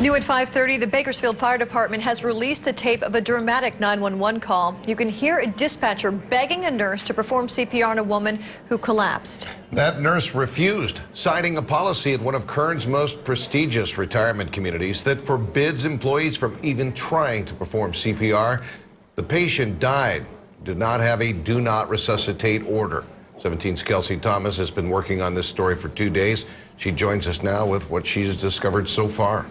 New at 5:30, the Bakersfield Fire Department has released the tape of a dramatic 911 call. You can hear a dispatcher begging a nurse to perform CPR on a woman who collapsed. That nurse refused, citing a policy at one of Kern's most prestigious retirement communities that forbids employees from even trying to perform CPR. The patient died, did not have a do not resuscitate order. 17's Kelsey Thomas has been working on this story for 2 days. She joins us now with what she's discovered so far.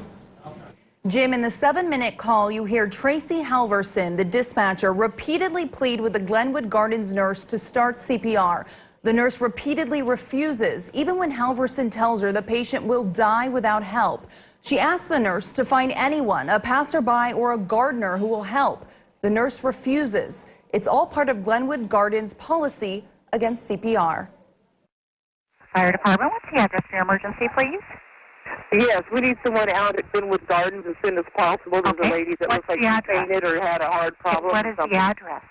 Jim, in the 7-minute call, you hear Tracy Halverson, the dispatcher, repeatedly plead with the Glenwood Gardens nurse to start CPR. The nurse repeatedly refuses, even when Halverson tells her the patient will die without help. She asks the nurse to find anyone, a passerby or a gardener, who will help. The nurse refuses. It's all part of Glenwood Gardens' policy against CPR. Fire Department, what's the address for your emergency, please? Yes, we need someone out at Glenwood Gardens as soon as possible. There's a lady that looks like she fainted or had a heart problem. What is the address?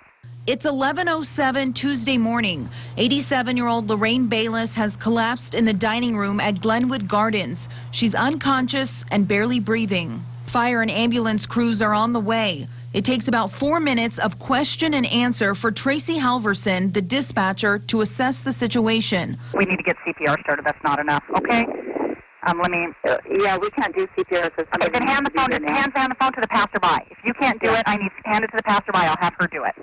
It's 11:07 Tuesday morning. 87-year-old Lorraine Bayless has collapsed in the dining room at Glenwood Gardens. She's unconscious and barely breathing. Fire and ambulance crews are on the way. It takes about 4 minutes of question and answer for Tracy Halverson, the dispatcher, to assess the situation. We need to get CPR started. That's not enough. Okay. Yeah, we can't do CPR. Okay, then hand the phone to the passerby. If you can't do it, I need to hand it to the passerby. I'll have her do it.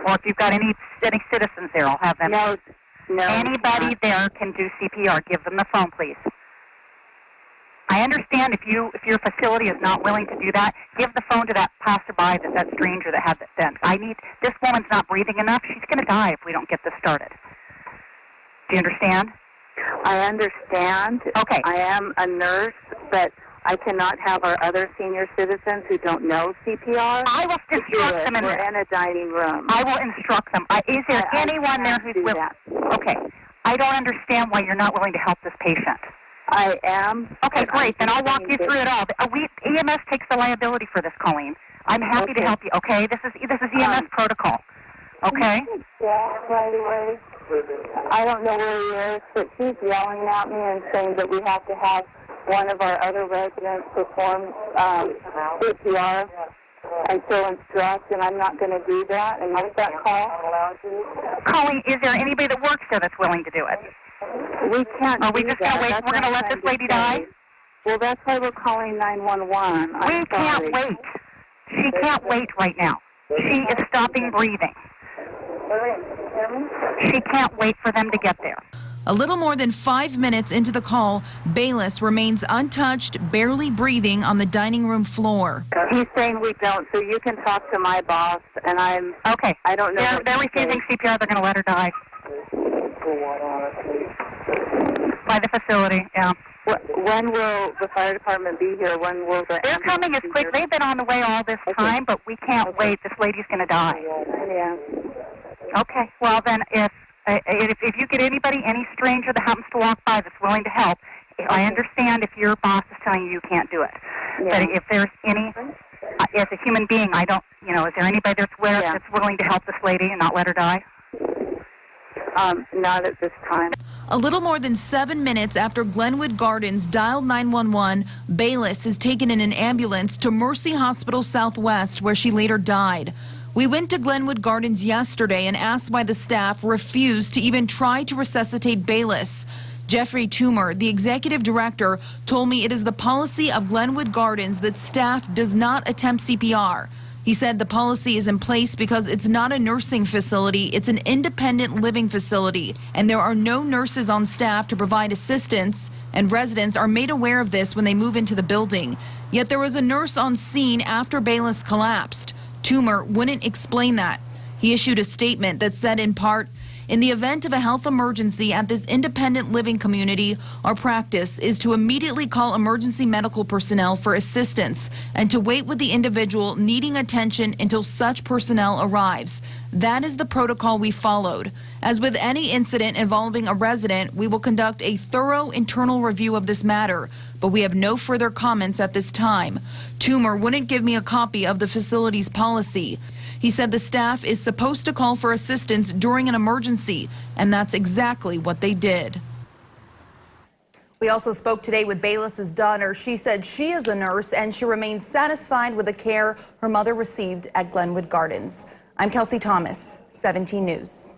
Or if you've got any citizens there, I'll have them. No. Anybody there can do CPR. Give them the phone, please. I understand if your facility is not willing to do that, give the phone to that passerby, that stranger that had that dent. This woman's not breathing enough. She's going to die if we don't get this started. Do you understand? I understand. Okay. I am a nurse, but I cannot have our other senior citizens who don't know CPR. I will instruct them. We're in a dining room. I will instruct them. Is there anyone there who's willing? Okay. I don't understand why you're not willing to help this patient. I am. Okay, great. Then I'll walk you through it all. EMS takes the liability for this, Colleen. I'm happy to help you. Okay. This is EMS protocol. Okay. Yeah, right away. I don't know where he is, but she's yelling at me and saying that we have to have one of our other residents perform CPR until instruct, and I'm not going to do that and make that call. Colleen, is there anybody that works there that's willing to do it? We can't. Are we just going to wait? We're going to let this lady die? Well, that's why we're calling 911. We can't wait. She can't wait right now. She is stopping breathing. She can't wait for them to get there. A little more than 5 minutes into the call, Bayless remains untouched, barely breathing on the dining room floor. He's saying we don't, so you can talk to my boss, and I'm... Okay. I don't know. They're refusing CPR. They're going to let her die. By the facility, yeah. When will the fire department be here? When will the... They're coming as quick. They've been on the way all this time, but we can't wait. This lady's going to die. Yeah. Okay. Well, then, if you get any stranger that happens to walk by that's willing to help, I understand if your boss is telling you can't do it. Yeah. But if there's any, as a human being, is there anybody that's willing to help this lady and not let her die? Not at this time. A little more than 7 minutes after Glenwood Gardens dialed 911, Bayless is taken in an ambulance to Mercy Hospital Southwest, where she later died. We went to Glenwood Gardens yesterday and asked why the staff refused to even try to resuscitate Bayless. Jeffrey Toomer, the executive director, told me it is the policy of Glenwood Gardens that staff does not attempt CPR. He said the policy is in place because it's not a nursing facility, it's an independent living facility, and there are no nurses on staff to provide assistance, and residents are made aware of this when they move into the building. Yet there was a nurse on scene after Bayless collapsed. Toomer wouldn't explain that. He issued a statement that said in part, "In the event of a health emergency at this independent living community, our practice is to immediately call emergency medical personnel for assistance and to wait with the individual needing attention until such personnel arrives. That is the protocol we followed. As with any incident involving a resident, we will conduct a thorough internal review of this matter, but we have no further comments at this time." Toomer wouldn't give me a copy of the facility's policy. He said the staff is supposed to call for assistance during an emergency, and that's exactly what they did. We also spoke today with Bayless's daughter. She said she is a nurse and she remains satisfied with the care her mother received at Glenwood Gardens. I'm Kelsey Thomas, 17 News.